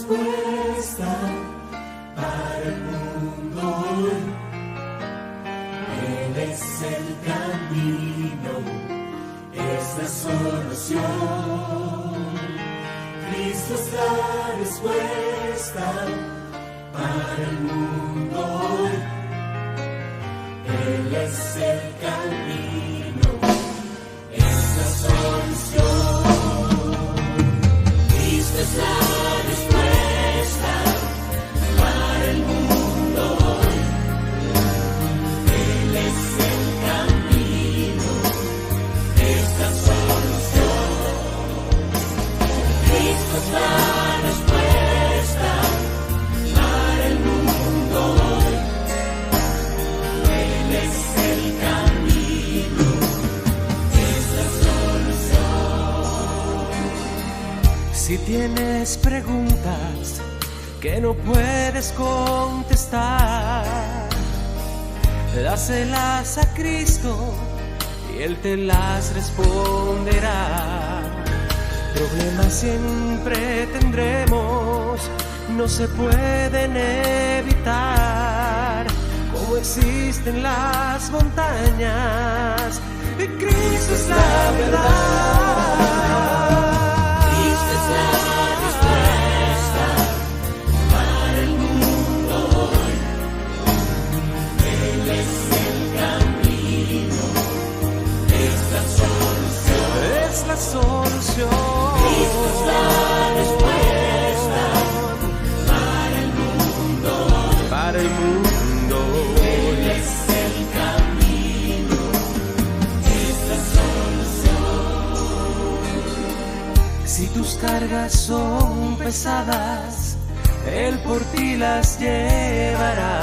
respuesta para el mundo hoy. Él es el camino, es la solución. Cristo es la respuesta para el mundo hoy. Él es el camino, es la solución. Cristo es la respuesta para el mundo hoy. Él es el camino, es la solución. Cristo es la respuesta para el mundo hoy. Él es el camino, es la solución. Si tienes preguntas que no puedes contestar, dáselas a Cristo y Él te las responderá. Problemas siempre tendremos, no se pueden evitar, como existen las montañas, y Cristo es la verdad. Cristo es la respuesta para el mundo hoy. Él es el camino, es la solución. Es la solución. Cristo es la respuesta para el mundo hoy. Para el mundo. Él es el camino, es la solución. Si tus cargas son pesadas, Él por ti las llevará.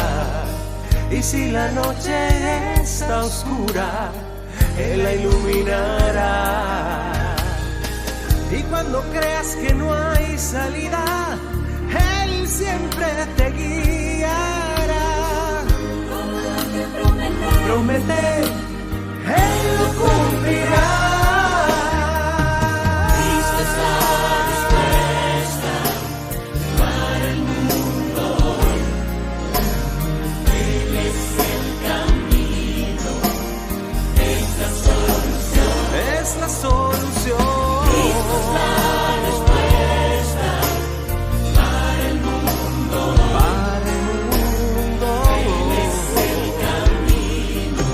Y si la noche está oscura, Él la iluminará. Y cuando creas que no hay salida, Él siempre te guiará. Promete, Él lo cumplirá. Cristo es la respuesta para el mundo hoy. Él es el camino, es la solución. Es la solución. Cristo es la respuesta para el mundo hoy. Para el mundo. Él es el camino,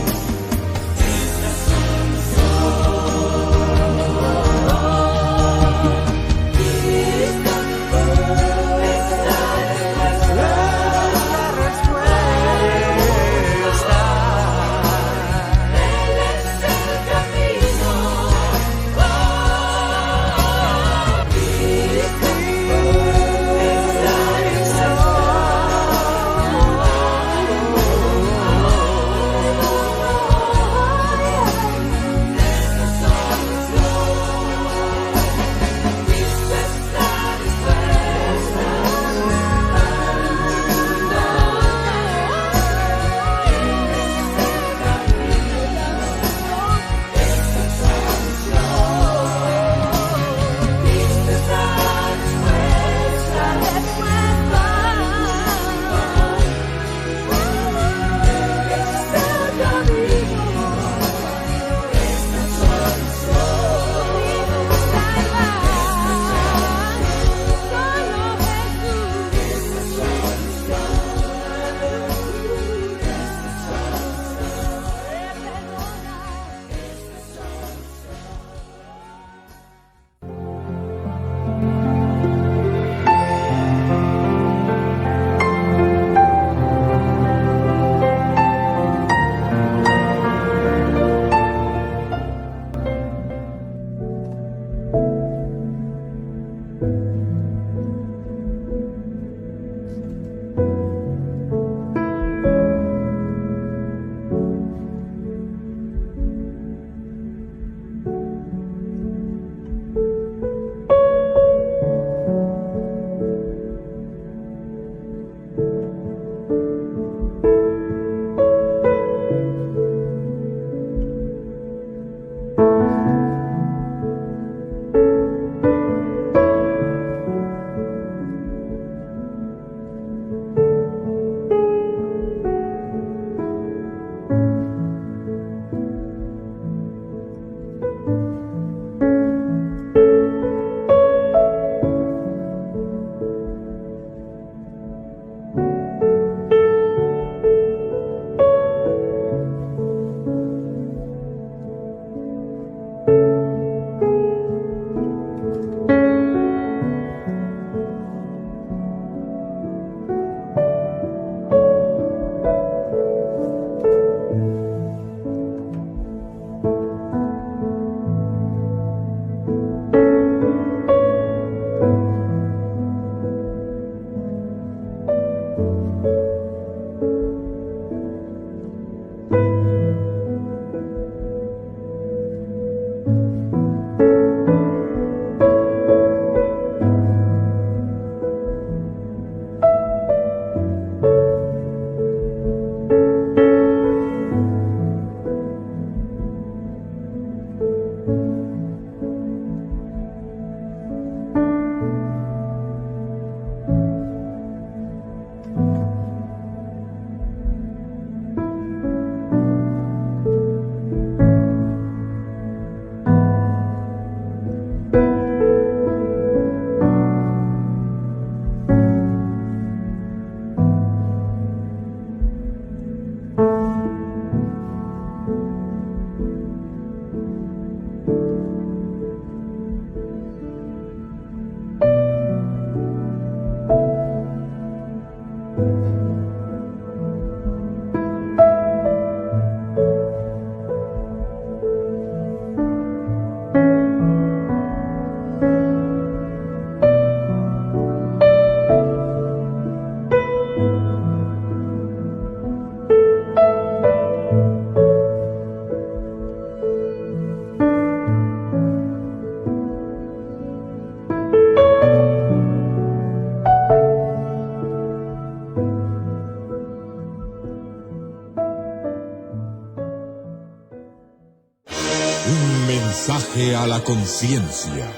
mensaje a la conciencia.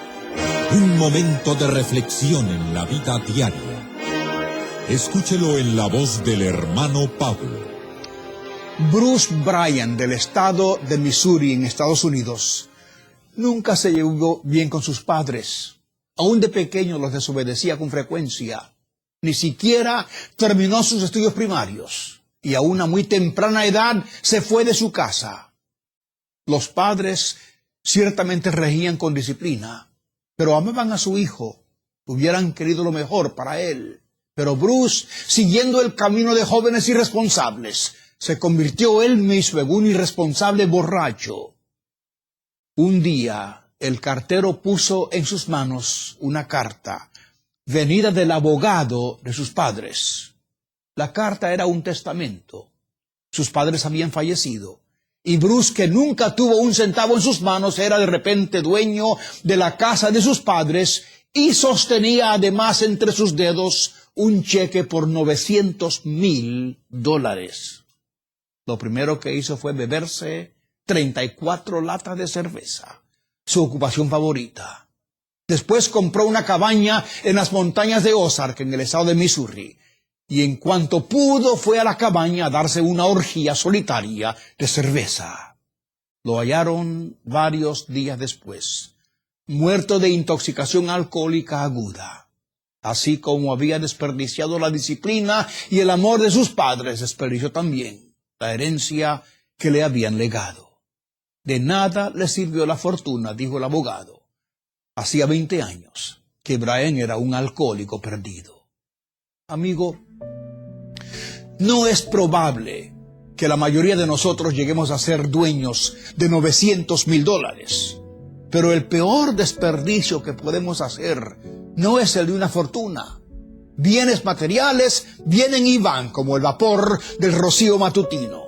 Un momento de reflexión en la vida diaria. Escúchelo en la voz del hermano Pablo. Bruce Bryan, del estado de Missouri, en Estados Unidos, nunca se llevó bien con sus padres. Aún de pequeño los desobedecía con frecuencia. Ni siquiera terminó sus estudios primarios. Y a una muy temprana edad se fue de su casa. Los padres ciertamente regían con disciplina, pero amaban a su hijo. Hubieran querido lo mejor para él. Pero Bruce, siguiendo el camino de jóvenes irresponsables, se convirtió él mismo en un irresponsable borracho. Un día, el cartero puso en sus manos una carta, venida del abogado de sus padres. La carta era un testamento. Sus padres habían fallecido. Y Bruce, que nunca tuvo un centavo en sus manos, era de repente dueño de la casa de sus padres y sostenía además entre sus dedos un cheque por $900,000. Lo primero que hizo fue beberse 34 latas de cerveza, su ocupación favorita. Después compró una cabaña en las montañas de Ozark, en el estado de Missouri, y en cuanto pudo fue a la cabaña a darse una orgía solitaria de cerveza. Lo hallaron varios días después, muerto de intoxicación alcohólica aguda. Así como había desperdiciado la disciplina y el amor de sus padres, desperdició también la herencia que le habían legado. De nada le sirvió la fortuna, dijo el abogado. Hacía 20 años que Bryan era un alcohólico perdido. Amigo, no es probable que la mayoría de nosotros lleguemos a ser dueños de $900,000. Pero el peor desperdicio que podemos hacer no es el de una fortuna. Bienes materiales vienen y van como el vapor del rocío matutino.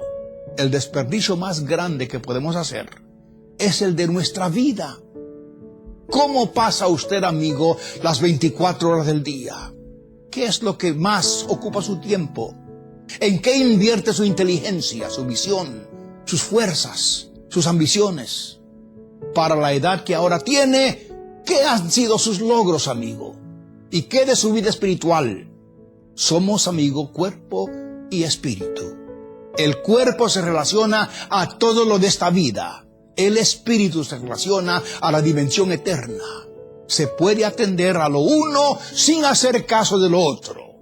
El desperdicio más grande que podemos hacer es el de nuestra vida. ¿Cómo pasa usted, amigo, las 24 horas del día? ¿Qué es lo que más ocupa su tiempo? ¿En qué invierte su inteligencia, su visión, sus fuerzas, sus ambiciones? Para la edad que ahora tiene, ¿qué han sido sus logros, amigo? ¿Y qué de su vida espiritual? Somos, amigo, cuerpo y espíritu. El cuerpo se relaciona a todo lo de esta vida. El espíritu se relaciona a la dimensión eterna. Se puede atender a lo uno sin hacer caso de lo otro.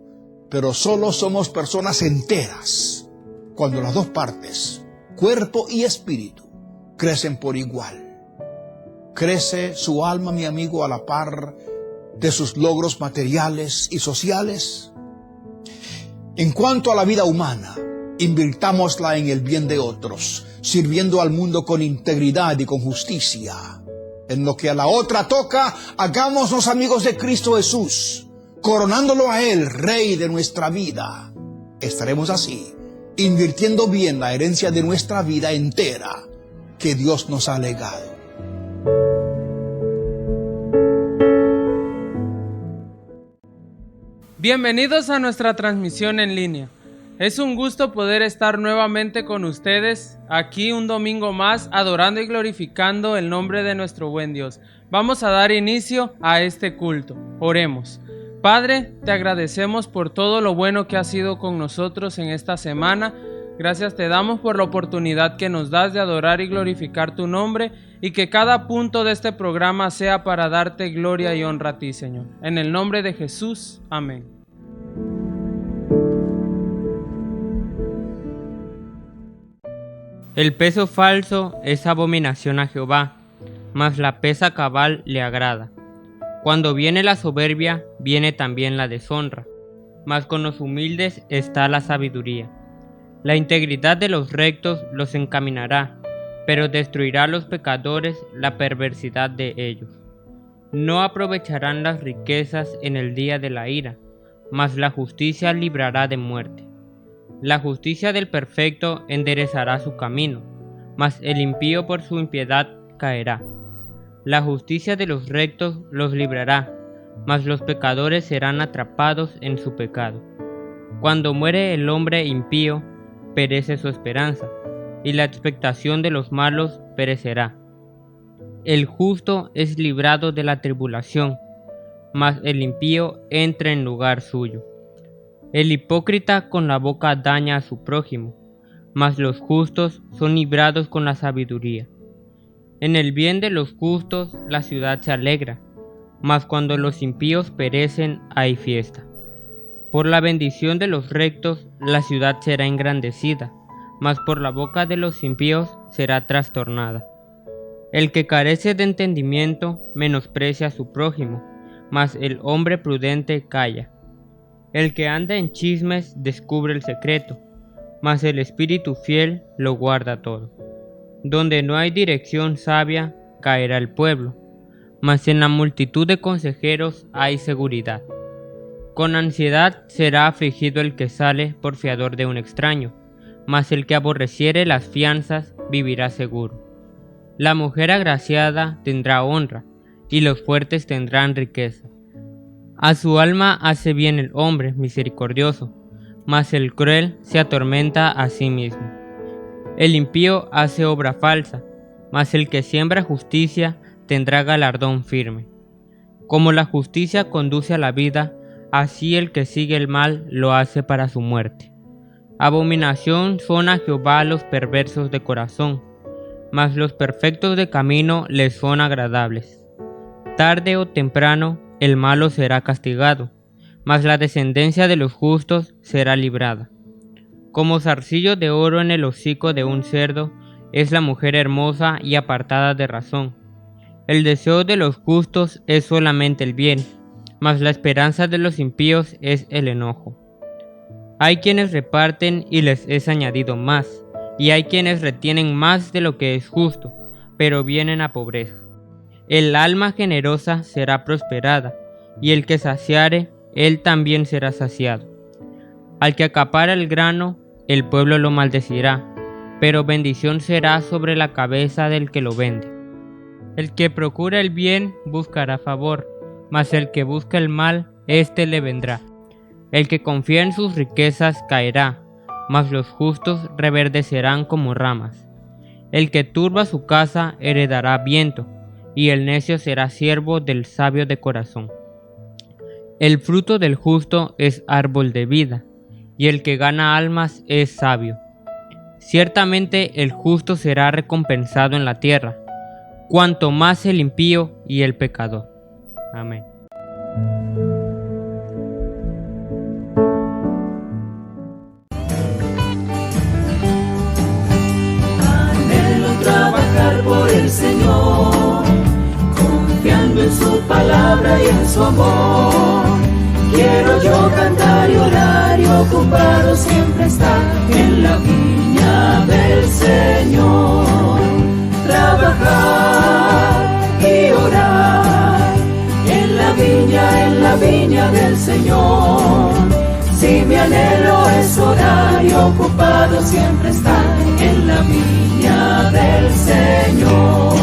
Pero solo somos personas enteras cuando las dos partes, cuerpo y espíritu, crecen por igual. ¿Crece su alma, mi amigo, a la par de sus logros materiales y sociales? En cuanto a la vida humana, invirtámosla en el bien de otros, sirviendo al mundo con integridad y con justicia. En lo que a la otra toca, hagámonos amigos de Cristo Jesús, coronándolo a Él, Rey de nuestra vida. Estaremos así, invirtiendo bien la herencia de nuestra vida entera que Dios nos ha legado. Bienvenidos a nuestra transmisión en línea. Es un gusto poder estar nuevamente con ustedes aquí un domingo más, adorando y glorificando el nombre de nuestro buen Dios. Vamos a dar inicio a este culto. Oremos. Padre, te agradecemos por todo lo bueno que has sido con nosotros en esta semana. Gracias te damos por la oportunidad que nos das de adorar y glorificar tu nombre, y que cada punto de este programa sea para darte gloria y honra a ti, Señor. En el nombre de Jesús, amén. El peso falso es abominación a Jehová, mas la pesa cabal le agrada. Cuando viene la soberbia, viene también la deshonra, mas con los humildes está la sabiduría. La integridad de los rectos los encaminará, pero destruirá a los pecadores la perversidad de ellos. No aprovecharán las riquezas en el día de la ira, mas la justicia librará de muerte. La justicia del perfecto enderezará su camino, mas el impío por su impiedad caerá. La justicia de los rectos los librará, mas los pecadores serán atrapados en su pecado. Cuando muere el hombre impío, perece su esperanza, y la expectación de los malos perecerá. el justo es librado de la tribulación, mas el impío entra en lugar suyo. El hipócrita con la boca daña a su prójimo, mas los justos son librados con la sabiduría. En el bien de los justos la ciudad se alegra, mas cuando los impíos perecen hay fiesta. Por la bendición de los rectos la ciudad será engrandecida, mas por la boca de los impíos será trastornada. El que carece de entendimiento menosprecia a su prójimo, mas el hombre prudente calla. El que anda en chismes descubre el secreto, mas el espíritu fiel lo guarda todo. Donde no hay dirección sabia, caerá el pueblo, mas en la multitud de consejeros hay seguridad. Con ansiedad será afligido el que sale por fiador de un extraño, mas el que aborreciere las fianzas vivirá seguro. La mujer agraciada tendrá honra, y los fuertes tendrán riqueza. A su alma hace bien el hombre misericordioso, mas el cruel se atormenta a sí mismo. El impío hace obra falsa, mas el que siembra justicia tendrá galardón firme. Como la justicia conduce a la vida, así el que sigue el mal lo hace para su muerte. Abominación son a Jehová los perversos de corazón, mas los perfectos de camino les son agradables. Tarde o temprano el malo será castigado, mas la descendencia de los justos será librada. Como zarcillo de oro en el hocico de un cerdo es la mujer hermosa y apartada de razón. El deseo de los justos es solamente el bien, mas la esperanza de los impíos es el enojo. Hay quienes reparten y les es añadido más, y hay quienes retienen más de lo que es justo, pero vienen a pobreza. El alma generosa será prosperada, y el que saciare, él también será saciado. Al que acapara el grano, el pueblo lo maldecirá, pero bendición será sobre la cabeza del que lo vende. El que procura el bien buscará favor, mas el que busca el mal, éste le vendrá. El que confía en sus riquezas caerá, mas los justos reverdecerán como ramas. El que turba su casa heredará viento, y el necio será siervo del sabio de corazón. El fruto del justo es árbol de vida, y el que gana almas es sabio. Ciertamente el justo será recompensado en la tierra, cuanto más el impío y el pecador. Amén. Por el Señor, confiando en su palabra y en su amor. Quiero yo cantar y orar y ocupado siempre estar en la viña del Señor. Trabajar y orar en la viña del Señor. Si mi anhelo es orar y ocupado siempre estar en la viña del Señor.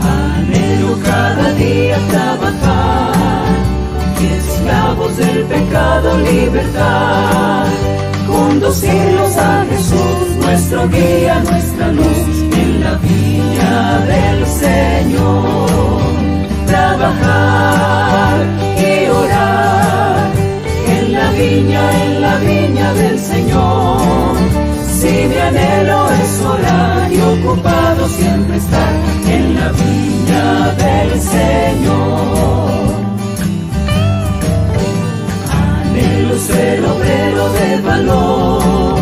Anhelo cada día trabajar, y esclavos del pecado libertad, conducirlos a Jesús, nuestro guía, nuestra luz, en la viña del Señor. Trabajar y orar en la viña del Señor. Si mi anhelo es orar y ocupado siempre estar en la viña del Señor. Anhelo ser obrero de valor,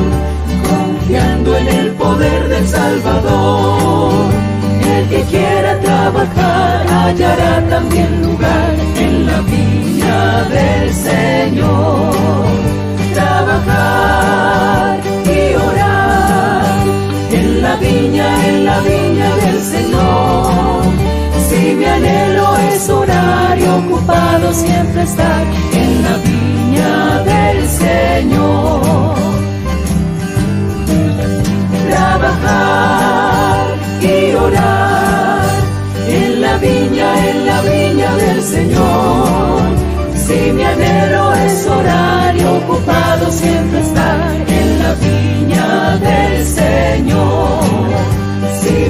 confiando en el poder del Salvador. El que quiera trabajar hallará también lugar en la viña del Señor. Trabajar y orar en la viña del Señor. Si mi anhelo es orar y ocupado siempre estar en la viña del Señor. Trabajar y orar en la viña del Señor. Si mi anhelo es orar y ocupado siempre estar en la viña del Señor. Si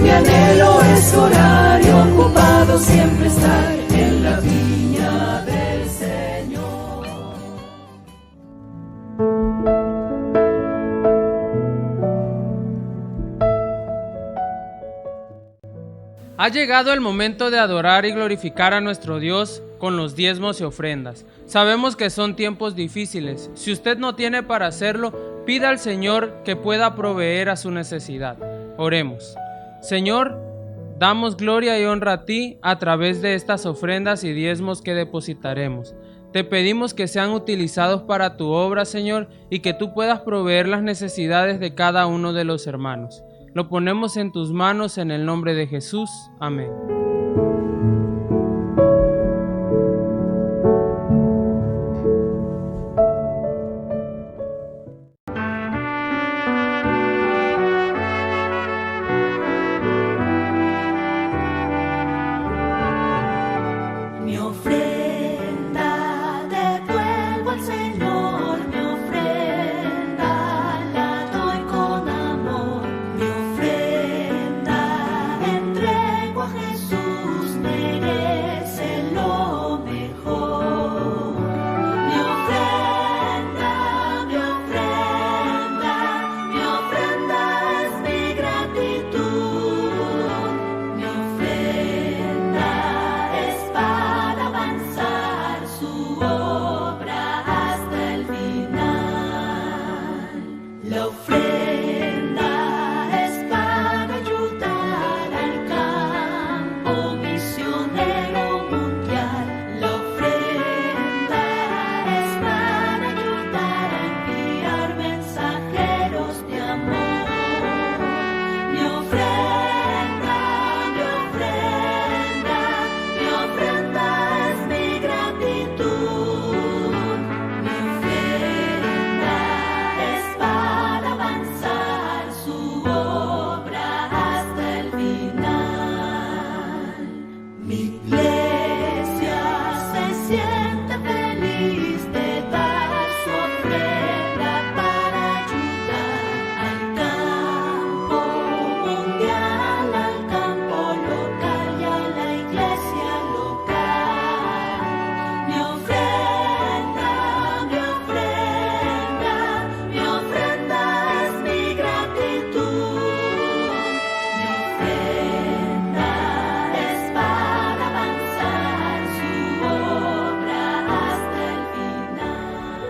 Ha llegado el momento de adorar y glorificar a nuestro Dios con los diezmos y ofrendas. Sabemos que son tiempos difíciles. Si usted no tiene para hacerlo, pida al Señor que pueda proveer a su necesidad. Oremos. Señor, damos gloria y honra a ti a través de estas ofrendas y diezmos que depositaremos. Te pedimos que sean utilizados para tu obra, Señor, y que tú puedas proveer las necesidades de cada uno de los hermanos. Lo ponemos en tus manos en el nombre de Jesús. Amén. Mi ofrenda devuelvo al Señor, mi ofrenda la doy con amor, mi ofrenda entrego a Jesús, merece lo mejor. Mi ofrenda es mi gratitud, mi ofrenda es para avanzar su obra hasta el final. La ofrenda es para ayudar al campo misionero mundial. La ofrenda es para ayudar a enviar mensajeros de amor. Mi ofrenda es mi gratitud. Mi ofrenda es para avanzar su obra hasta el final. Mi iglesia se siente feliz de dar su ofrenda para ayudar al campo mundial, al campo local y a la iglesia local. Mi ofrenda es mi gratitud. Mi ofrenda es para avanzar su obra hasta el final.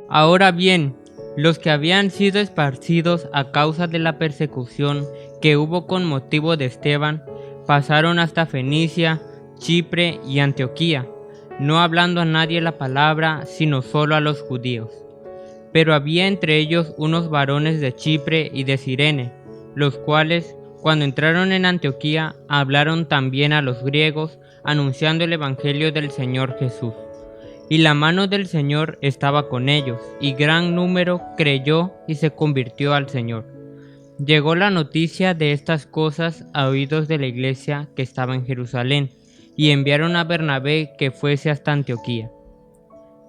Ahora bien, los que habían sido esparcidos a causa de la persecución que hubo con motivo de Esteban, pasaron hasta Fenicia, Chipre y Antioquía, no hablando a nadie la palabra, sino solo a los judíos. Pero había entre ellos unos varones de Chipre y de Cirene, los cuales, cuando entraron en Antioquía, hablaron también a los griegos, anunciando el evangelio del Señor Jesús. Y la mano del Señor estaba con ellos, y gran número creyó y se convirtió al Señor. Llegó la noticia de estas cosas a oídos de la iglesia que estaba en Jerusalén, y enviaron a Bernabé que fuese hasta Antioquía.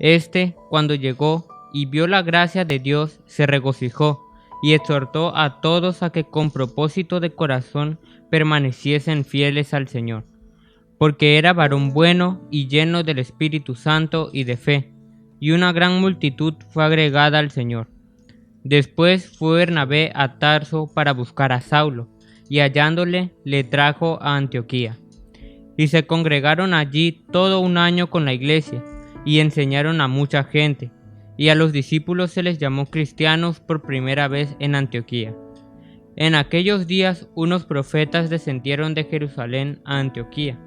Este, cuando llegó y vio la gracia de Dios, se regocijó, y exhortó a todos a que con propósito de corazón permaneciesen fieles al Señor, porque era varón bueno y lleno del Espíritu Santo y de fe, y una gran multitud fue agregada al Señor. Después fue Bernabé a Tarso para buscar a Saulo, y hallándole le trajo a Antioquía. Y se congregaron allí todo un año con la iglesia, y enseñaron a mucha gente, y a los discípulos se les llamó cristianos por primera vez en Antioquía. En aquellos días unos profetas descendieron de Jerusalén a Antioquía,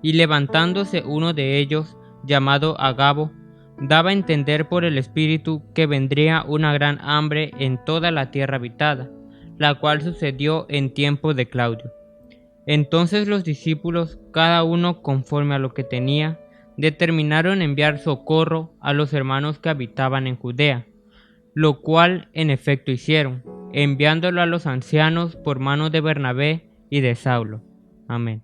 y levantándose uno de ellos, llamado Agabo, daba a entender por el Espíritu que vendría una gran hambre en toda la tierra habitada, la cual sucedió en tiempo de Claudio. Entonces los discípulos, cada uno conforme a lo que tenía, determinaron enviar socorro a los hermanos que habitaban en Judea, lo cual en efecto hicieron, enviándolo a los ancianos por mano de Bernabé y de Saulo. Amén.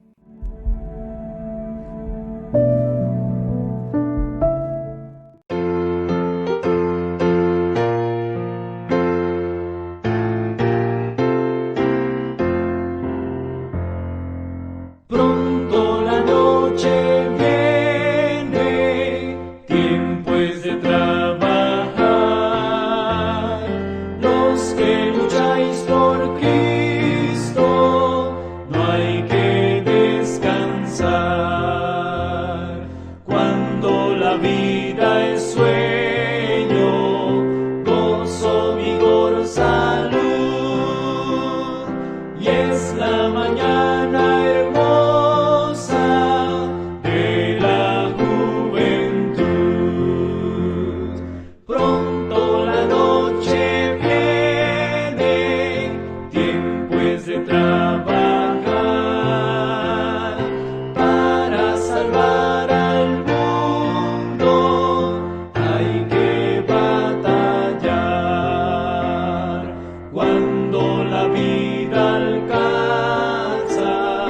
Pronto la noche viene, tiempo es de trabajar. Cuando la vida es sueño, gozo, vigor, salud, y es la mañana hermosa de la juventud. Pronto la noche viene, tiempo es de trabajar para salvar al mundo. Hay que batallar. Cuando la vida alcanza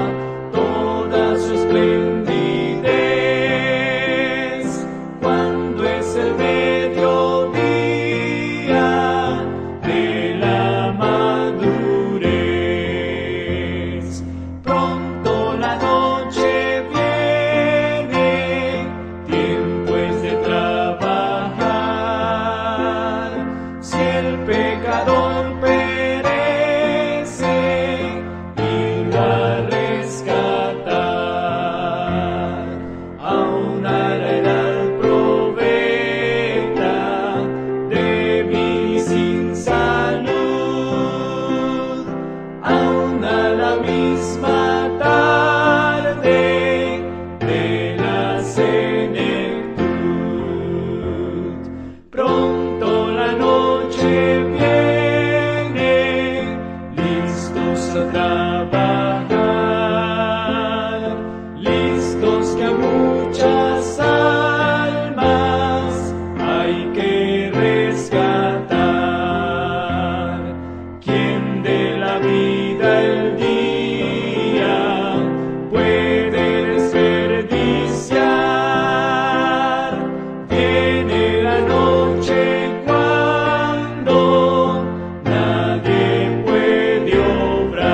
toda su esplendidez, cuando es el mediodía de la madurez, pronto la noche viene, tiempo es de trabajar. Si el pecador perece, irlo a rescatar. Aún a la edad provecta, débil y sin salud, aún a la misma tarde de la senectud, pronto la noche viene, listos a trabajar, listos que a muchas almas hay que rescatar. Quien de la vida el día puede desperdiciar, viene la noche cuando nadie puede obrar.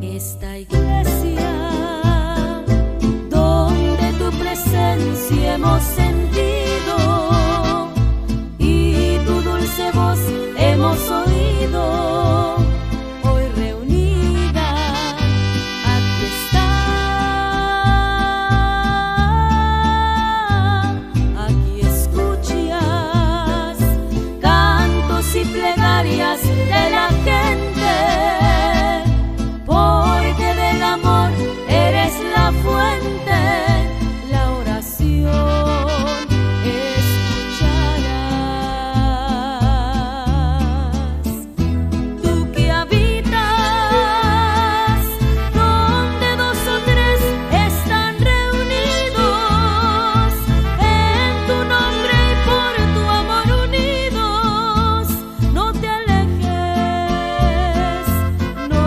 Esta iglesia donde tu presencia hemos sentido y tu dulce voz hemos oído, hoy reunida aquí está. Aquí escuchas cantos y plegarias de la gente, porque del amor eres la fuente, la oración escucharás. Tú que habitas donde dos o tres están reunidos, en tu nombre y por tu amor unidos, no te alejes, no.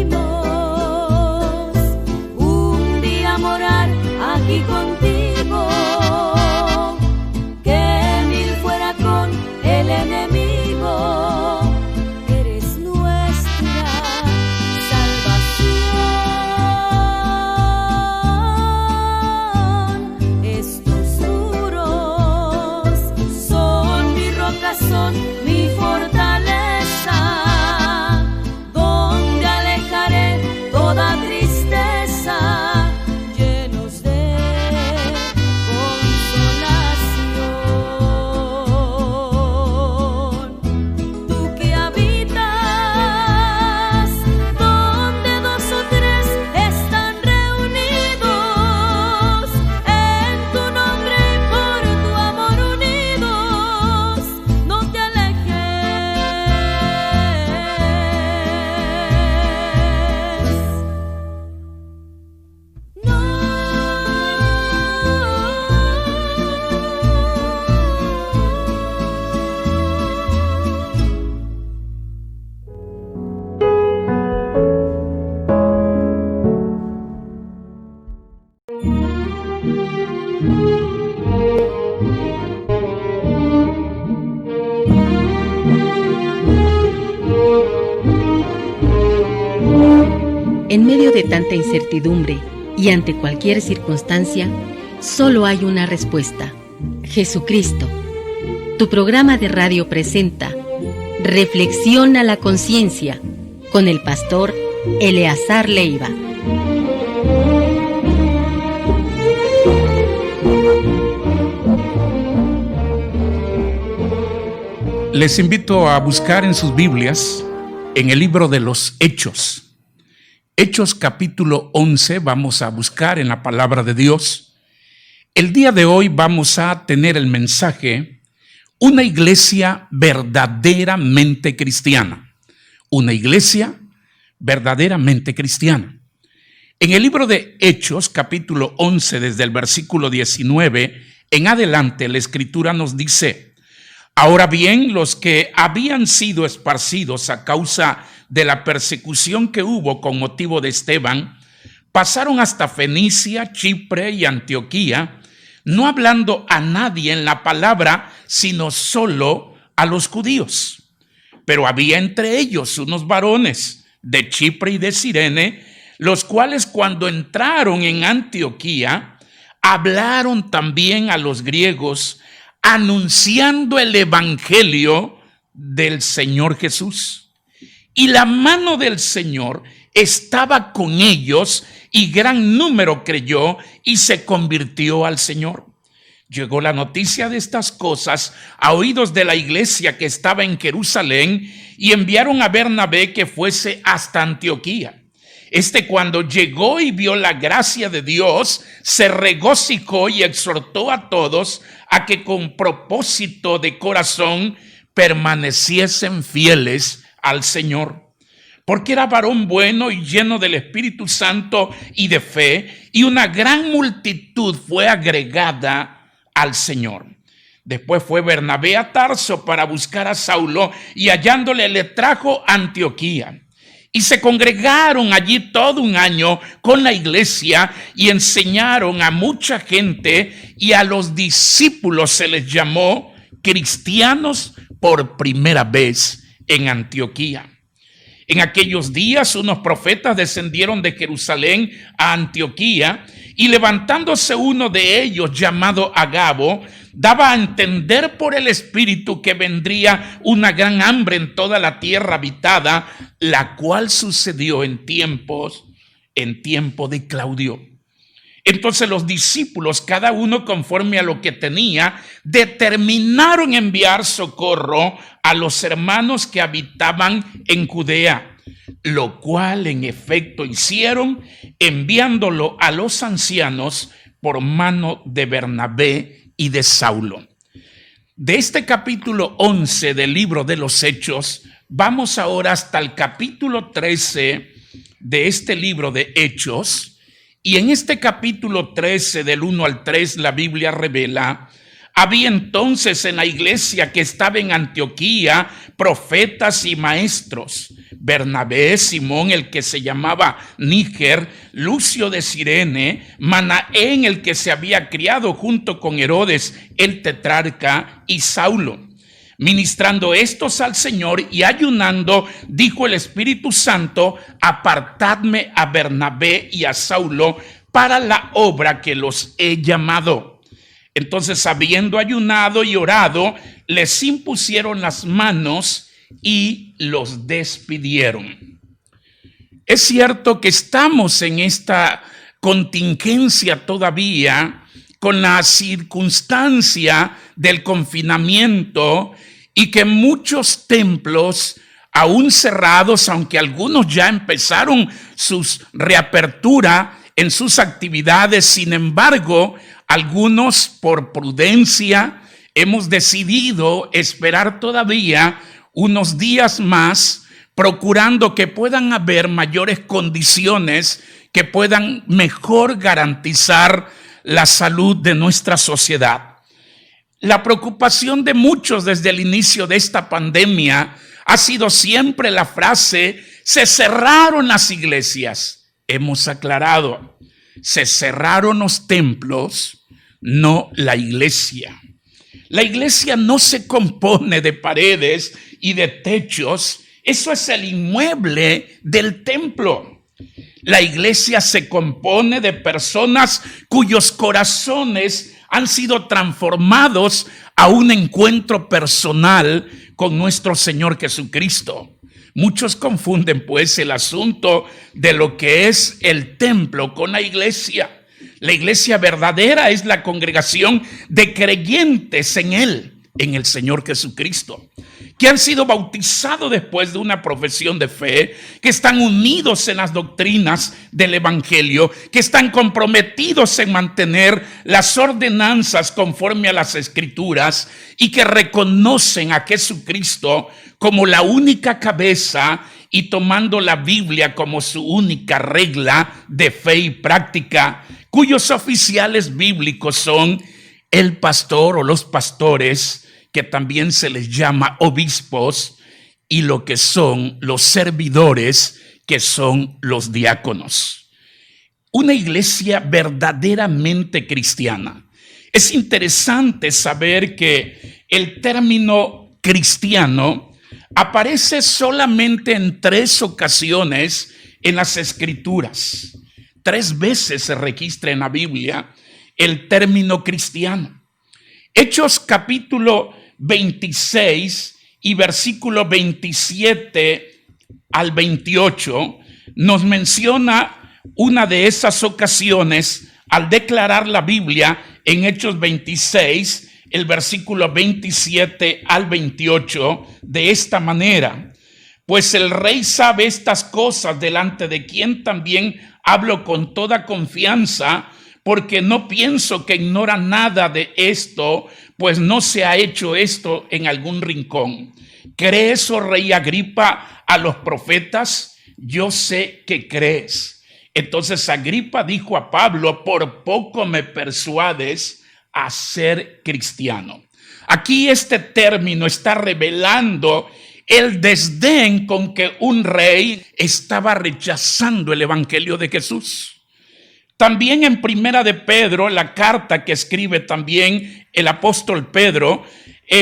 Preferimos un día morar aquí contigo que mil fuera con el enemigo. Eres nuestra salvación. Estos muros son mi roca, son mi fortaleza, donde alejaré toda tristeza, llenos de consolación. Tú que habitas donde dos o tres están reunidos, en tu nombre y por tu amor unidos, no te alejes. En medio de tanta incertidumbre y ante cualquier circunstancia, solo hay una respuesta: Jesucristo. Tu programa de radio presenta Reflexiona la Conciencia con el pastor Eleazar Leiva. Les invito a buscar en sus Biblias, en el libro de los Hechos. Hechos capítulo 11, vamos a buscar en la palabra de Dios. El día de hoy vamos a tener el mensaje, una iglesia verdaderamente cristiana. Una iglesia verdaderamente cristiana. En el libro de Hechos, capítulo 11, desde el versículo 19 en adelante, la Escritura nos dice: ahora bien, los que habían sido esparcidos a causa de la persecución que hubo con motivo de Esteban, pasaron hasta Fenicia, Chipre y Antioquía, no hablando a nadie en la palabra, sino solo a los judíos. Pero había entre ellos unos varones de Chipre y de Cirene, los cuales cuando entraron en Antioquía, hablaron también a los griegos, anunciando el evangelio del Señor Jesús. Y la mano del Señor estaba con ellos, y gran número creyó y se convirtió al Señor. Llegó la noticia de estas cosas a oídos de la iglesia que estaba en Jerusalén, y enviaron a Bernabé que fuese hasta Antioquía. Cuando llegó y vio la gracia de Dios, se regocijó y exhortó a todos a que con propósito de corazón permaneciesen fieles al Señor. Porque era varón bueno y lleno del Espíritu Santo y de fe, y una gran multitud fue agregada al Señor. Después fue Bernabé a Tarso para buscar a Saulo, y hallándole le trajo a Antioquía. Y se congregaron allí todo un año con la iglesia y enseñaron a mucha gente, y a los discípulos se les llamó cristianos por primera vez en Antioquía. En aquellos días unos profetas descendieron de Jerusalén a Antioquía, y levantándose uno de ellos llamado Agabo, daba a entender por el Espíritu que vendría una gran hambre en toda la tierra habitada, la cual sucedió en tiempo de Claudio. Entonces los discípulos, cada uno conforme a lo que tenía, determinaron enviar socorro a los hermanos que habitaban en Judea, lo cual en efecto hicieron, enviándolo a los ancianos por mano de Bernabé y de Saulo. De este capítulo 11 del libro de los Hechos, vamos ahora hasta el capítulo 13 de este libro de Hechos. Y en este capítulo 13, del 1 al 3, la Biblia revela: había entonces en la iglesia que estaba en Antioquía profetas y maestros: Bernabé, Simón, el que se llamaba Níger, Lucio de Cirene, Manaén, el que se había criado junto con Herodes el tetrarca, y Saulo. Ministrando estos al Señor y ayunando, dijo el Espíritu Santo: apartadme a Bernabé y a Saulo para la obra que los he llamado. Entonces, habiendo ayunado y orado, les impusieron las manos y los despidieron. Es cierto que estamos en esta contingencia todavía, con la circunstancia del confinamiento, y que muchos templos aún cerrados, aunque algunos ya empezaron sus reapertura en sus actividades, sin embargo, algunos por prudencia hemos decidido esperar todavía unos días más, procurando que puedan haber mayores condiciones que puedan mejor garantizar la salud de nuestra sociedad. La preocupación de muchos desde el inicio de esta pandemia ha sido siempre la frase: se cerraron las iglesias. Hemos aclarado, se cerraron los templos, no la iglesia. La iglesia no se compone de paredes y de techos. Eso es el inmueble del templo. La iglesia se compone de personas cuyos corazones han sido transformados a un encuentro personal con nuestro Señor Jesucristo. Muchos confunden pues el asunto de lo que es el templo con la iglesia. La iglesia verdadera es la congregación de creyentes en Él, en el Señor Jesucristo, que han sido bautizados después de una profesión de fe, que están unidos en las doctrinas del Evangelio, que están comprometidos en mantener las ordenanzas conforme a las Escrituras y que reconocen a Jesucristo como la única cabeza y tomando la Biblia como su única regla de fe y práctica, cuyos oficiales bíblicos son el pastor o los pastores, que también se les llama obispos, y lo que son los servidores, que son los diáconos. Una iglesia verdaderamente cristiana. Es interesante saber que el término cristiano aparece solamente en 3 ocasiones en las Escrituras. 3 veces se registra en la Biblia el término cristiano. Hechos capítulo 26 y versículo 27 al 28 nos menciona una de esas ocasiones al declarar la Biblia en Hechos 26, el versículo 27 al 28, de esta manera: pues el rey sabe estas cosas, delante de quien también hablo con toda confianza, porque no pienso que ignora nada de esto, pues no se ha hecho esto en algún rincón. ¿Crees, oh rey Agripa, a los profetas? Yo sé que crees. Entonces Agripa dijo a Pablo: por poco me persuades a ser cristiano. Aquí este término está revelando el desdén con que un rey estaba rechazando el evangelio de Jesús. También en Primera de Pedro, la carta que escribe también el apóstol Pedro,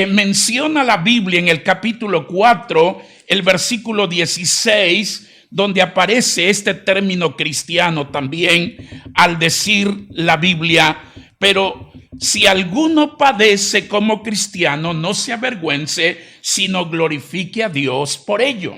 menciona la Biblia en el capítulo 4, el versículo 16, donde aparece este término cristiano también al decir la Biblia: pero si alguno padece como cristiano, no se avergüence, sino glorifique a Dios por ello.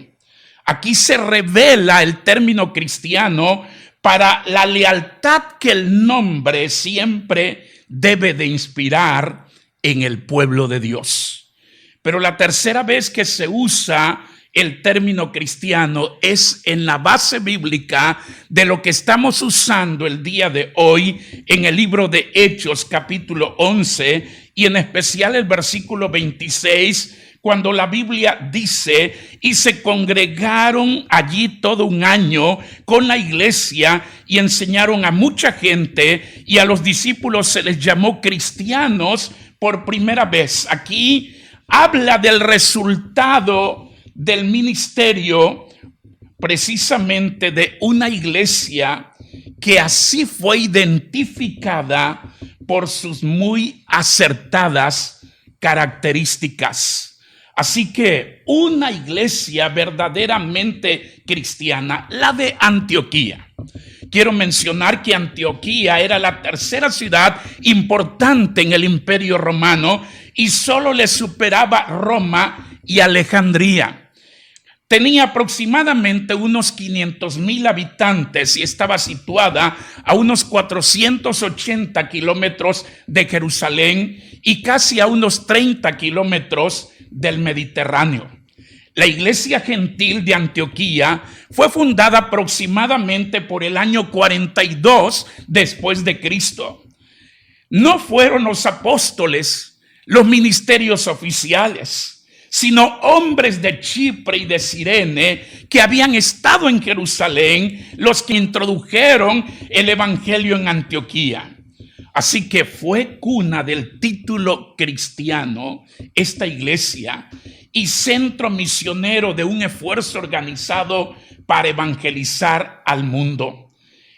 Aquí se revela el término cristiano para la lealtad que el nombre siempre debe de inspirar en el pueblo de Dios. Pero la tercera vez que se usa el término cristiano es en la base bíblica de lo que estamos usando el día de hoy en el libro de Hechos capítulo 11 y en especial el versículo 26, cuando la Biblia dice: y se congregaron allí todo un año con la iglesia y enseñaron a mucha gente, y a los discípulos se les llamó cristianos por primera vez. Aquí habla del resultado del ministerio precisamente de una iglesia que así fue identificada por sus muy acertadas características. Así que una iglesia verdaderamente cristiana, la de Antioquía. Quiero mencionar que Antioquía era la tercera ciudad importante en el Imperio Romano y solo le superaba Roma y Alejandría. Tenía aproximadamente unos 500,000 habitantes y estaba situada a unos 480 kilómetros de Jerusalén y casi a unos 30 kilómetros del Mediterráneo. La iglesia gentil de Antioquía fue fundada aproximadamente por el año 42 después de Cristo. No fueron los apóstoles los ministerios oficiales, sino hombres de Chipre y de Cirene que habían estado en Jerusalén los que introdujeron el evangelio en Antioquía. Así que fue cuna del título cristiano esta iglesia y centro misionero de un esfuerzo organizado para evangelizar al mundo.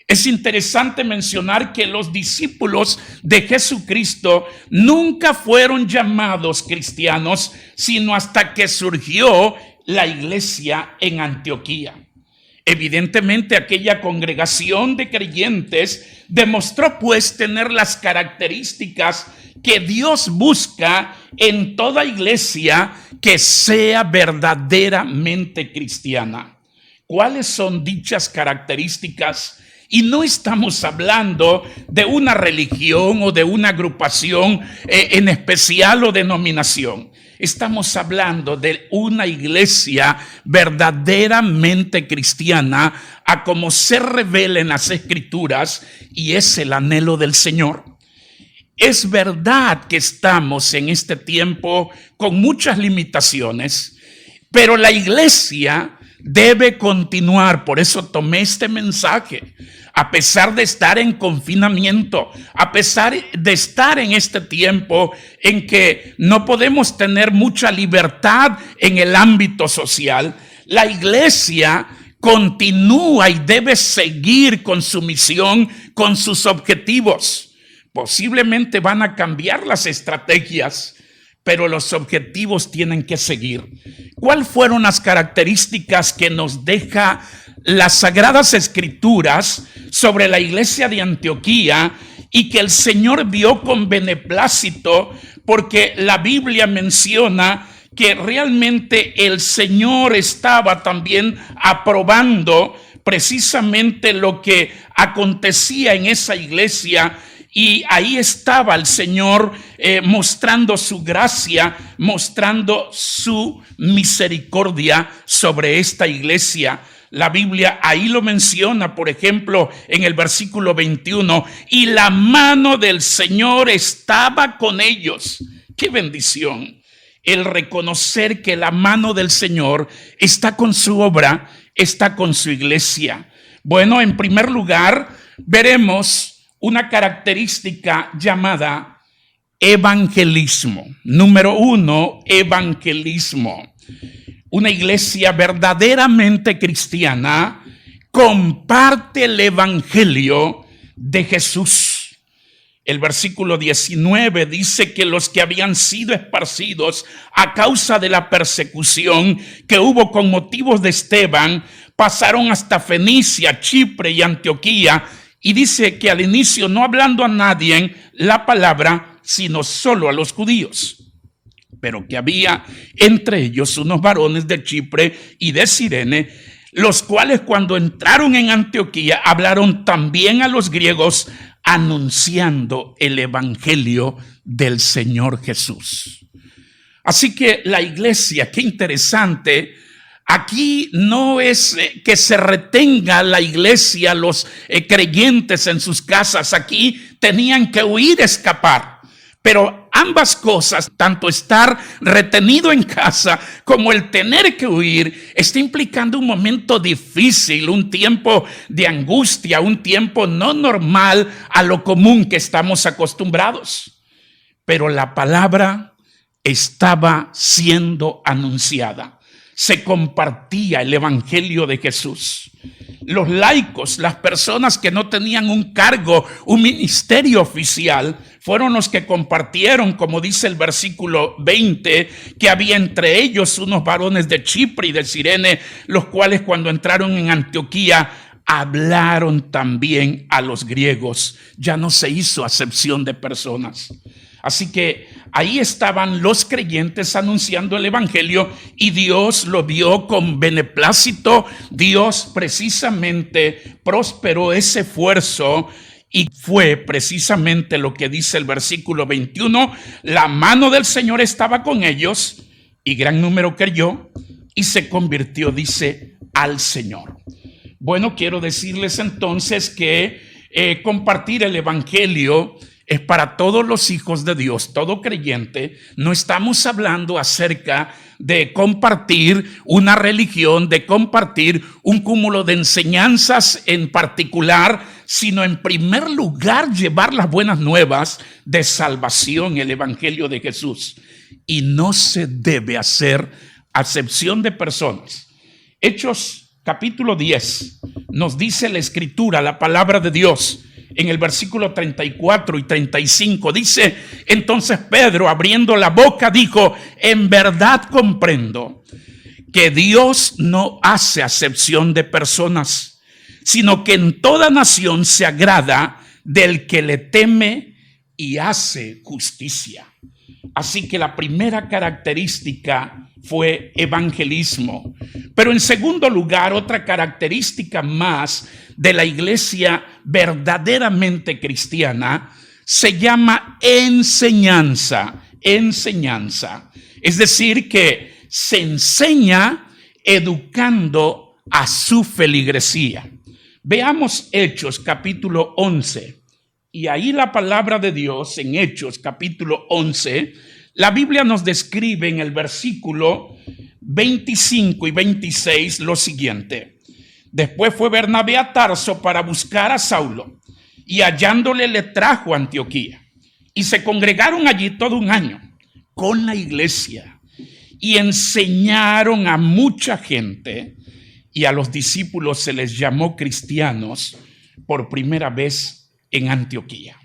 Es interesante mencionar que los discípulos de Jesucristo nunca fueron llamados cristianos, sino hasta que surgió la iglesia en Antioquía. Evidentemente aquella congregación de creyentes demostró pues tener las características que Dios busca en toda iglesia que sea verdaderamente cristiana. ¿Cuáles son dichas características? Y no estamos hablando de una religión o de una agrupación en especial o denominación. Estamos hablando de una iglesia verdaderamente cristiana, a como se revela en las Escrituras, y es el anhelo del Señor. Es verdad que estamos en este tiempo con muchas limitaciones, pero la iglesia debe continuar. Por eso tomé este mensaje. A pesar de estar en confinamiento, a pesar de estar en este tiempo en que no podemos tener mucha libertad en el ámbito social, la iglesia continúa y debe seguir con su misión, con sus objetivos. Posiblemente van a cambiar las estrategias, pero los objetivos tienen que seguir. ¿Cuáles fueron las características que nos deja las Sagradas Escrituras sobre la iglesia de Antioquía y que el Señor vio con beneplácito? Porque la Biblia menciona que realmente el Señor estaba también aprobando precisamente lo que acontecía en esa iglesia. Y ahí estaba el Señor mostrando su gracia, mostrando su misericordia sobre esta iglesia. La Biblia ahí lo menciona, por ejemplo, en el versículo 21, y la mano del Señor estaba con ellos. ¡Qué bendición! El reconocer que la mano del Señor está con su obra, está con su iglesia. Bueno, en primer lugar, veremos una característica llamada evangelismo. Número 1, evangelismo. Una iglesia verdaderamente cristiana comparte el evangelio de Jesús. El versículo 19 dice que los que habían sido esparcidos a causa de la persecución que hubo con motivos de Esteban, pasaron hasta Fenicia, Chipre y Antioquía. Y dice que al inicio no hablando a nadie la palabra, sino solo a los judíos. Pero que había entre ellos unos varones de Chipre y de Cirene, los cuales cuando entraron en Antioquía hablaron también a los griegos, anunciando el evangelio del Señor Jesús. Así que la iglesia, qué interesante. Aquí no es que se retenga la iglesia, los creyentes en sus casas. Aquí tenían que huir, escapar. Pero ambas cosas, tanto estar retenido en casa como el tener que huir, está implicando un momento difícil, un tiempo de angustia, un tiempo no normal a lo común que estamos acostumbrados. Pero la palabra estaba siendo anunciada. Se compartía el evangelio de Jesús. Los laicos, las personas que no tenían un cargo, un ministerio oficial, fueron los que compartieron, como dice el versículo 20, que había entre ellos unos varones de Chipre y de Cirene, los cuales cuando entraron en Antioquía hablaron también a los griegos. Ya no se hizo acepción de personas. Así que ahí estaban los creyentes anunciando el evangelio y Dios lo vio con beneplácito. Dios precisamente prosperó ese esfuerzo y fue precisamente lo que dice el versículo 21. La mano del Señor estaba con ellos y gran número creyó y se convirtió, dice, al Señor. Bueno, quiero decirles entonces que compartir el evangelio es para todos los hijos de Dios, todo creyente. No estamos hablando acerca de compartir una religión, de compartir un cúmulo de enseñanzas en particular, sino en primer lugar llevar las buenas nuevas de salvación, el evangelio de Jesús. Y no se debe hacer acepción de personas. Hechos capítulo 10 nos dice la Escritura, la palabra de Dios. En el versículo 34 y 35 dice, entonces Pedro, abriendo la boca, dijo, en verdad comprendo que Dios no hace acepción de personas, sino que en toda nación se agrada del que le teme y hace justicia. Así que la primera característica fue evangelismo. Pero en segundo lugar, otra característica más de la iglesia verdaderamente cristiana se llama enseñanza. Enseñanza. Es decir, que se enseña educando a su feligresía. Veamos Hechos capítulo 11. Y ahí la palabra de Dios en Hechos capítulo 11, la Biblia nos describe en el versículo 25 y 26 lo siguiente. Después fue Bernabé a Tarso para buscar a Saulo, y hallándole le trajo a Antioquía. Y se congregaron allí todo un año con la iglesia y enseñaron a mucha gente, y a los discípulos se les llamó cristianos por primera vez en Antioquía.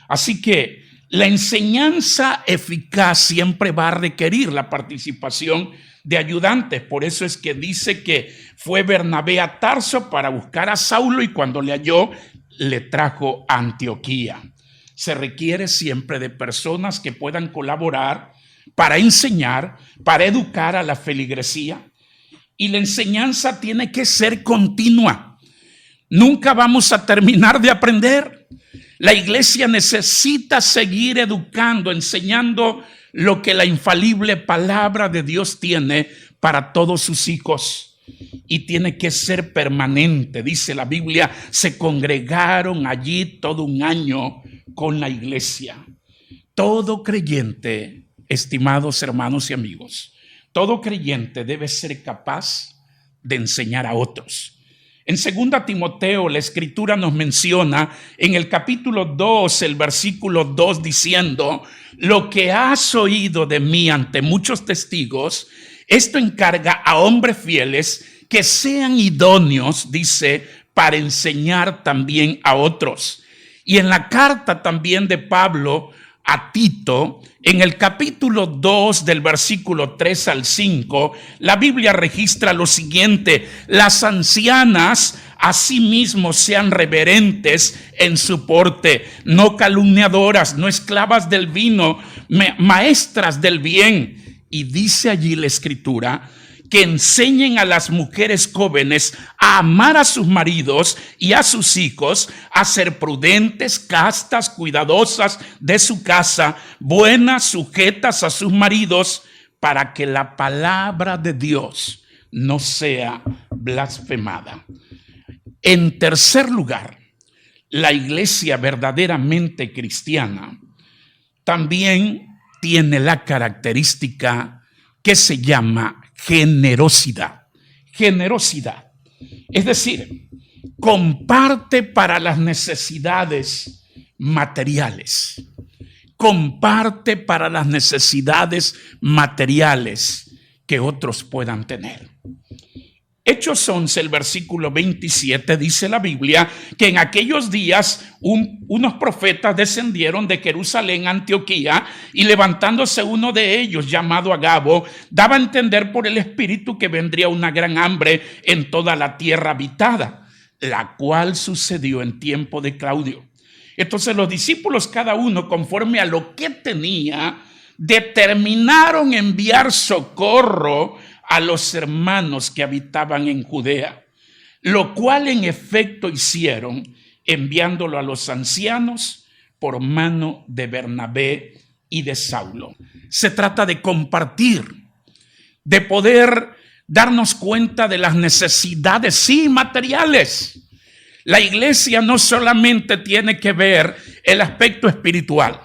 Así que la enseñanza eficaz siempre va a requerir la participación de ayudantes. Por eso es que dice que fue Bernabé a Tarso para buscar a Saulo, y cuando le halló, le trajo a Antioquía. Se requiere siempre de personas que puedan colaborar para enseñar, para educar a la feligresía. Y la enseñanza tiene que ser continua. Nunca vamos a terminar de aprender. La iglesia necesita seguir educando, enseñando lo que la infalible palabra de Dios tiene para todos sus hijos. Y tiene que ser permanente. Dice la Biblia, se congregaron allí todo un año con la iglesia. Todo creyente, estimados hermanos y amigos, todo creyente debe ser capaz de enseñar a otros. En 2 Timoteo, la Escritura nos menciona en el capítulo 2, el versículo 2, diciendo: lo que has oído de mí ante muchos testigos, esto encarga a hombres fieles que sean idóneos, dice, para enseñar también a otros. Y en la carta también de Pablo a Tito, en el capítulo 2 del versículo 3 al 5, la Biblia registra lo siguiente: las ancianas asimismo sean reverentes en su porte, no calumniadoras, no esclavas del vino, maestras del bien. Y dice allí la Escritura que enseñen a las mujeres jóvenes a amar a sus maridos y a sus hijos, a ser prudentes, castas, cuidadosas de su casa, buenas, sujetas a sus maridos, para que la palabra de Dios no sea blasfemada. En tercer lugar, la iglesia verdaderamente cristiana también tiene la característica que se llama generosidad. Generosidad. Es decir, comparte para las necesidades materiales. Comparte para las necesidades materiales que otros puedan tener. Hechos 11, el versículo 27, dice la Biblia que en aquellos días unos profetas descendieron de Jerusalén a Antioquía, y levantándose uno de ellos, llamado Agabo, daba a entender por el Espíritu que vendría una gran hambre en toda la tierra habitada, la cual sucedió en tiempo de Claudio. Entonces los discípulos, cada uno conforme a lo que tenía, determinaron enviar socorro a los hermanos que habitaban en Judea, lo cual en efecto hicieron, enviándolo a los ancianos por mano de Bernabé y de Saulo. Se trata de compartir, de poder darnos cuenta de las necesidades, sí, materiales. La iglesia no solamente tiene que ver el aspecto espiritual.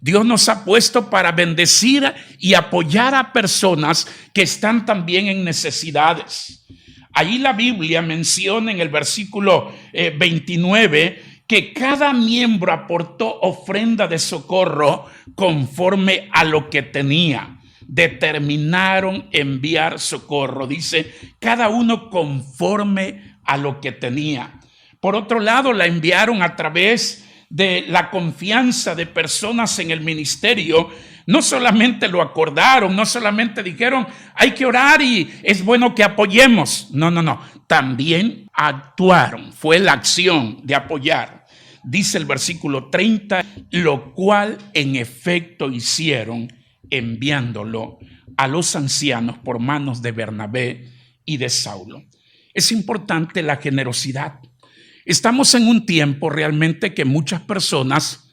Dios nos ha puesto para bendecir y apoyar a personas que están también en necesidades. Ahí la Biblia menciona en el versículo 29 que cada miembro aportó ofrenda de socorro conforme a lo que tenía. Determinaron enviar socorro, dice, cada uno conforme a lo que tenía. Por otro lado, la enviaron a través de la confianza de personas en el ministerio, No solamente lo acordaron, no solamente dijeron, hay que orar y es bueno que apoyemos. No. También actuaron, fue la acción de apoyar. Dice el versículo 30, lo cual en efecto hicieron, enviándolo a los ancianos por manos de Bernabé y de Saulo. Es importante la generosidad. Estamos en un tiempo realmente que muchas personas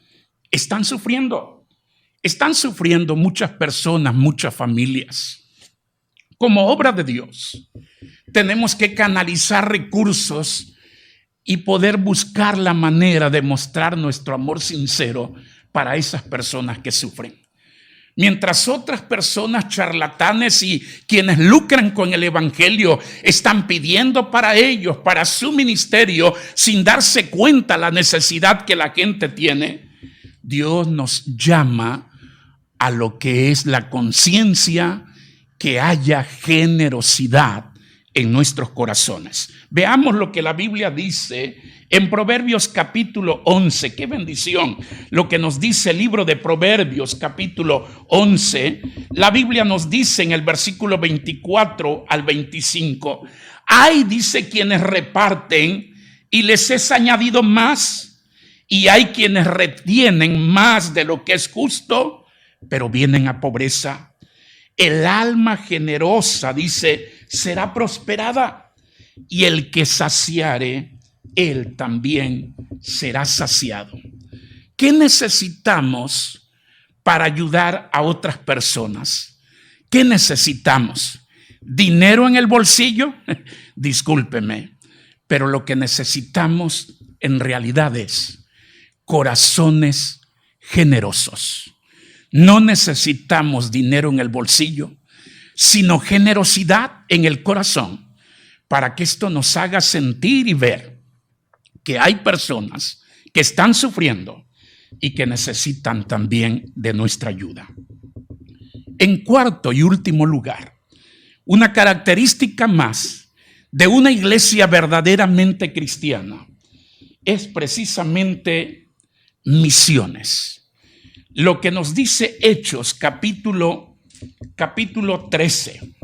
están sufriendo. Están sufriendo muchas personas, muchas familias. Como obra de Dios, tenemos que canalizar recursos y poder buscar la manera de mostrar nuestro amor sincero para esas personas que sufren. Mientras otras personas charlatanes y quienes lucran con el evangelio están pidiendo para ellos, para su ministerio, sin darse cuenta la necesidad que la gente tiene, Dios nos llama a lo que es la conciencia, que haya generosidad en nuestros corazones. Veamos lo que la Biblia dice en Proverbios capítulo 11. ¡Qué bendición! Lo que nos dice el libro de Proverbios capítulo 11. La Biblia nos dice en el versículo 24 al 25. Hay, dice, quienes reparten y les es añadido más, y hay quienes retienen más de lo que es justo, pero vienen a pobreza. El alma generosa, dice, será prosperada, y el que saciare, él también será saciado. ¿Qué necesitamos para ayudar a otras personas? ¿Qué necesitamos? ¿Dinero en el bolsillo? Discúlpeme, pero lo que necesitamos en realidad es corazones generosos. No necesitamos dinero en el bolsillo, sino generosidad en el corazón, para que esto nos haga sentir y ver que hay personas que están sufriendo y que necesitan también de nuestra ayuda. En cuarto y último lugar, una característica más de una iglesia verdaderamente cristiana es precisamente misiones. Lo que nos dice Hechos capítulo 13.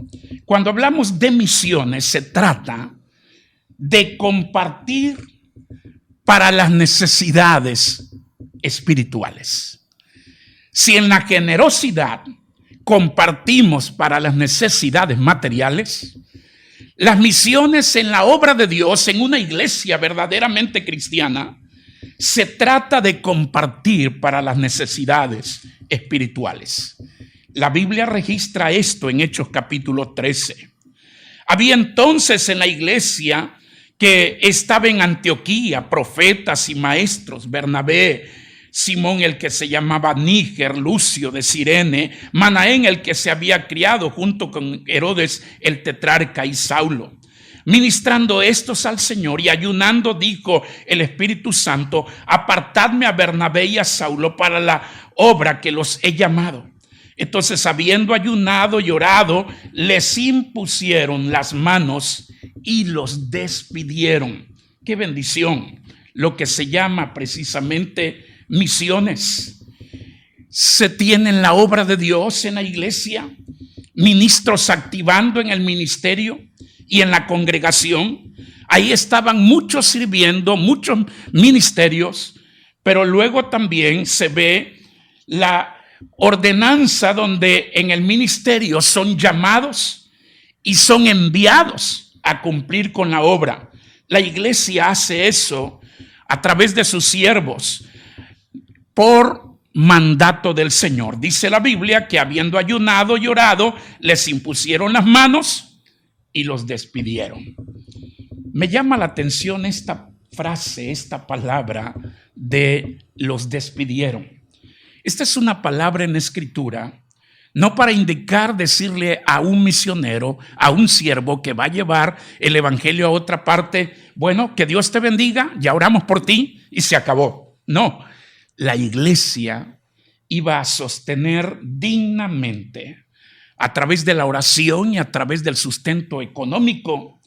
Cuando hablamos de misiones, se trata de compartir para las necesidades espirituales. Si en la generosidad compartimos para las necesidades materiales, las misiones en la obra de Dios, en una iglesia verdaderamente cristiana, se trata de compartir para las necesidades espirituales. La Biblia registra esto en Hechos capítulo 13. Había entonces en la iglesia que estaba en Antioquía profetas y maestros: Bernabé, Simón el que se llamaba Níger, Lucio de Cirene, Manaén el que se había criado junto con Herodes el tetrarca y Saulo. Ministrando estos al Señor y ayunando, dijo el Espíritu Santo: apartadme a Bernabé y a Saulo para la obra que los he llamado. Entonces, habiendo ayunado y orado, les impusieron las manos y los despidieron. ¡Qué bendición! Lo que se llama precisamente misiones. Se tiene en la obra de Dios en la iglesia, ministros activando en el ministerio y en la congregación. Ahí estaban muchos sirviendo, muchos ministerios, pero luego también se ve la ordenanza donde en el ministerio son llamados y son enviados a cumplir con la obra. La iglesia hace eso a través de sus siervos por mandato del Señor. Dice la Biblia que habiendo ayunado y orado, les impusieron las manos y los despidieron. Me llama la atención esta frase, esta palabra de los despidieron. Esta es una palabra en Escritura, no para indicar, decirle a un misionero, a un siervo que va a llevar el evangelio a otra parte: bueno, que Dios te bendiga, ya oramos por ti y se acabó. No, la iglesia iba a sostener dignamente a través de la oración y a través del sustento económico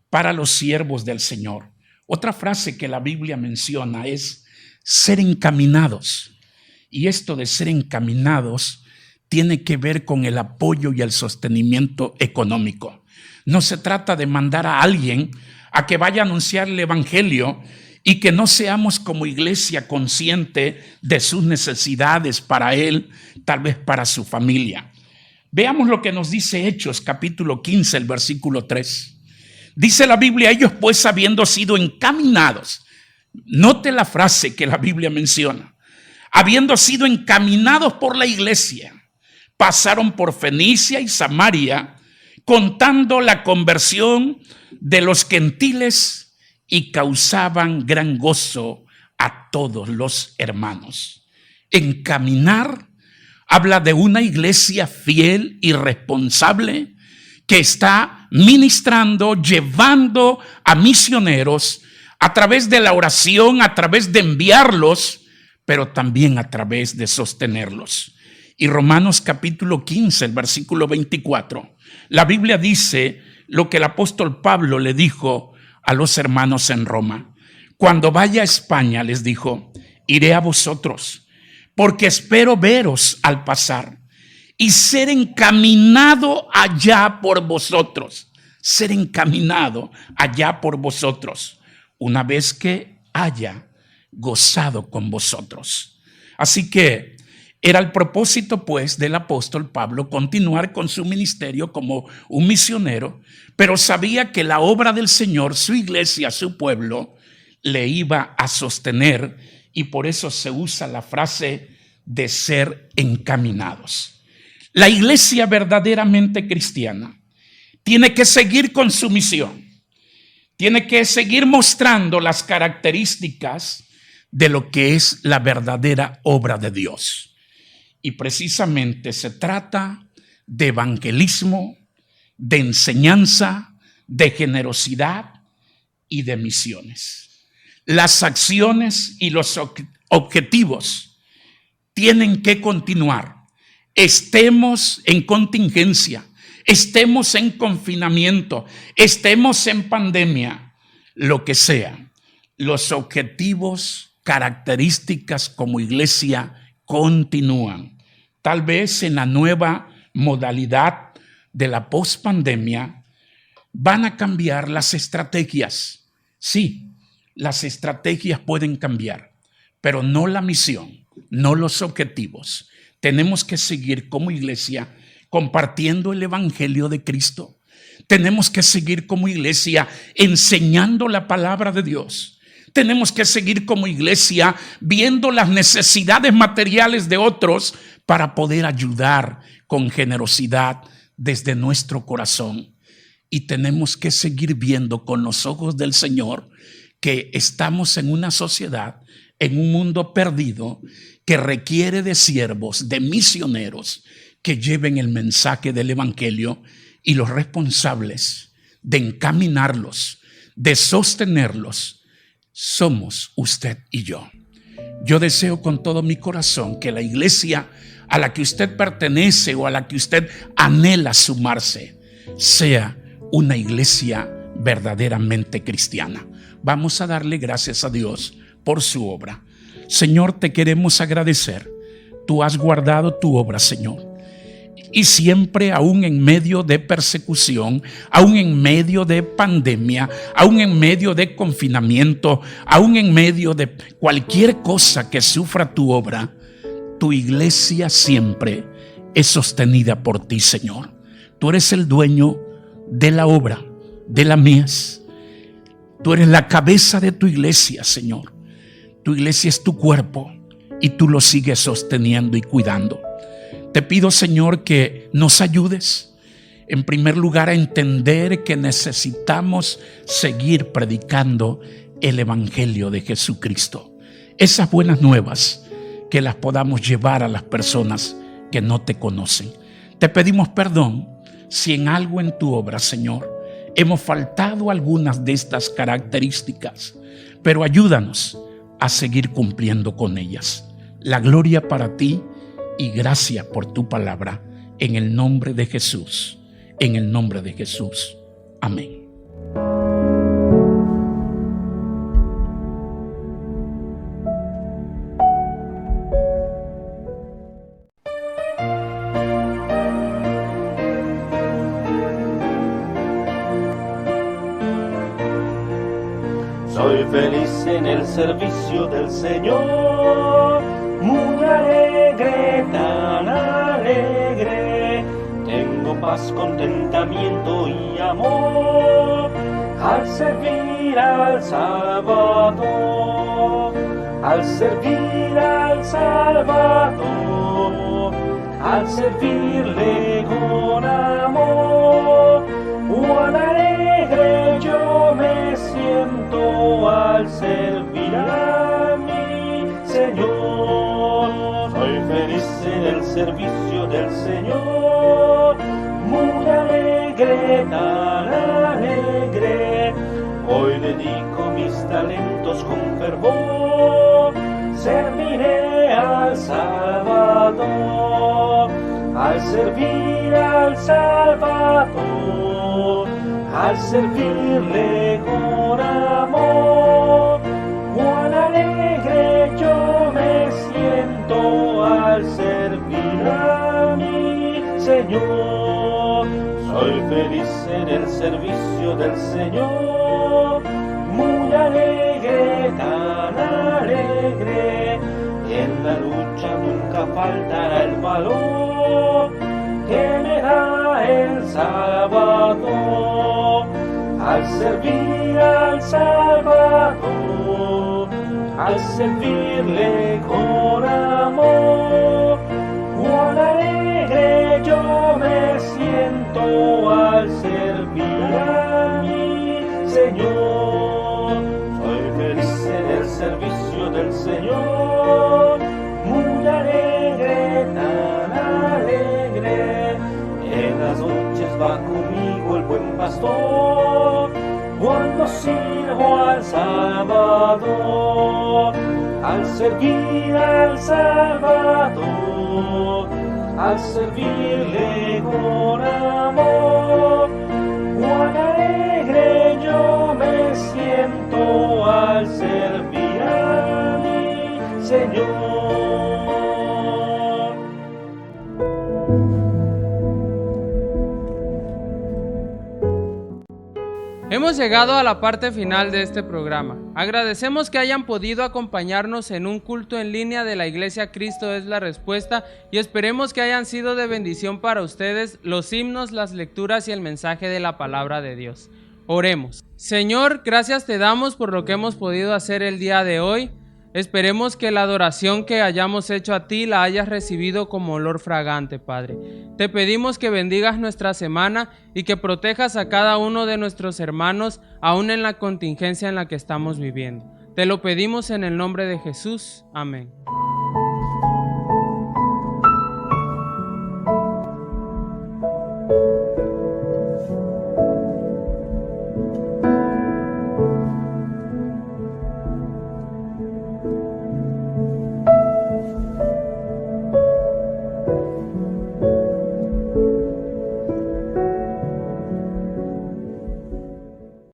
para los siervos del Señor. Otra frase que la Biblia menciona es ser encaminados. Y esto de ser encaminados tiene que ver con el apoyo y el sostenimiento económico. No se trata de mandar a alguien a que vaya a anunciar el evangelio y que no seamos como iglesia consciente de sus necesidades para él, tal vez para su familia. Veamos lo que nos dice Hechos, capítulo 15, el versículo 3. Dice la Biblia: ellos pues, habiendo sido encaminados, note la frase que la Biblia menciona, habiendo sido encaminados por la iglesia, pasaron por Fenicia y Samaria, contando la conversión de los gentiles, y causaban gran gozo a todos los hermanos. Encaminar habla de una iglesia fiel y responsable que está ministrando, llevando a misioneros a través de la oración, a través de enviarlos, pero también a través de sostenerlos. Y Romanos capítulo 15, el versículo 24, la Biblia dice lo que el apóstol Pablo le dijo a los hermanos en Roma. Cuando vaya a España, les dijo, iré a vosotros, porque espero veros al pasar y ser encaminado allá por vosotros. Ser encaminado allá por vosotros, una vez que haya gozado con vosotros. Así que era el propósito, pues, del apóstol Pablo continuar con su ministerio como un misionero, pero sabía que la obra del Señor, su iglesia, su pueblo, le iba a sostener, y por eso se usa la frase de ser encaminados. La iglesia verdaderamente cristiana tiene que seguir con su misión, tiene que seguir mostrando las características de lo que es la verdadera obra de Dios. Y precisamente se trata de evangelismo, de enseñanza, de generosidad y de misiones. Las acciones y los objetivos tienen que continuar. Estemos en contingencia, estemos en confinamiento, estemos en pandemia, lo que sea. Los objetivos, características como iglesia continúan. Tal vez en la nueva modalidad de la pospandemia van a cambiar las estrategias. Sí, las estrategias pueden cambiar, pero no la misión, no los objetivos. Tenemos que seguir como iglesia compartiendo el evangelio de Cristo. Tenemos que seguir como iglesia enseñando la palabra de Dios. Tenemos que seguir como iglesia viendo las necesidades materiales de otros para poder ayudar con generosidad desde nuestro corazón. Y tenemos que seguir viendo con los ojos del Señor que estamos en una sociedad, en un mundo perdido, que requiere de siervos, de misioneros que lleven el mensaje del evangelio, y los responsables de encaminarlos, de sostenerlos, somos usted y yo. Yo deseo con todo mi corazón que la iglesia a la que usted pertenece o a la que usted anhela sumarse sea una iglesia verdaderamente cristiana. Vamos a darle gracias a Dios por su obra. Señor, te queremos agradecer. Tú has guardado tu obra, Señor. Y siempre, aún en medio de persecución, aún en medio de pandemia, aún en medio de confinamiento, aún en medio de cualquier cosa que sufra tu obra, tu iglesia siempre es sostenida por ti, Señor. Tú eres el dueño de la obra, de la mies. Tú eres la cabeza de tu iglesia, Señor. Tu iglesia es tu cuerpo y tú lo sigues sosteniendo y cuidando. Te pido, Señor, que nos ayudes, en primer lugar, a entender que necesitamos seguir predicando el evangelio de Jesucristo. Esas buenas nuevas, que las podamos llevar a las personas que no te conocen. Te pedimos perdón si en algo en tu obra, Señor, hemos faltado algunas de estas características, pero ayúdanos a seguir cumpliendo con ellas. La gloria para ti y gracias por tu palabra, en el nombre de Jesús, en el nombre de Jesús. Amén. feliz en el servicio del Señor, muy alegre, tan alegre. Tengo paz, contentamiento y amor al servir al Salvador, al servir al Salvador, al servirle con amor. Cuán alegre yo me siento al servir a mi Señor. Soy feliz en el servicio del Señor, muy alegre, tan alegre. Hoy dedico mis talentos con fervor, serviré al Salvador, al servir al Salvador, al servirle con amor. Cuán alegre yo me siento al servir a mi Señor. Soy feliz en el servicio del Señor, muy alegre, tan alegre. En la lucha nunca faltará el valor que me da el Salvador, al servir al Salvador, al servirle con amor. Cuán alegre yo me siento al servir a mi Señor. Soy feliz en el servicio del Señor, muy alegre, tan alegre. En las noches va conmigo el buen pastor, cuando sirvo al Salvador, al servir al Salvador, al servirle con amor. Cuán alegre yo me siento al servir a mi Señor. Hemos llegado a la parte final de este programa. Agradecemos que hayan podido acompañarnos en un culto en línea de la Iglesia Cristo es la Respuesta y esperemos que hayan sido de bendición para ustedes los himnos, las lecturas y el mensaje de la palabra de Dios. Oremos. Señor, gracias te damos por lo que hemos podido hacer el día de hoy. Esperemos que la adoración que hayamos hecho a ti la hayas recibido como olor fragante, Padre. Te pedimos que bendigas nuestra semana y que protejas a cada uno de nuestros hermanos, aún en la contingencia en la que estamos viviendo. Te lo pedimos en el nombre de Jesús. Amén.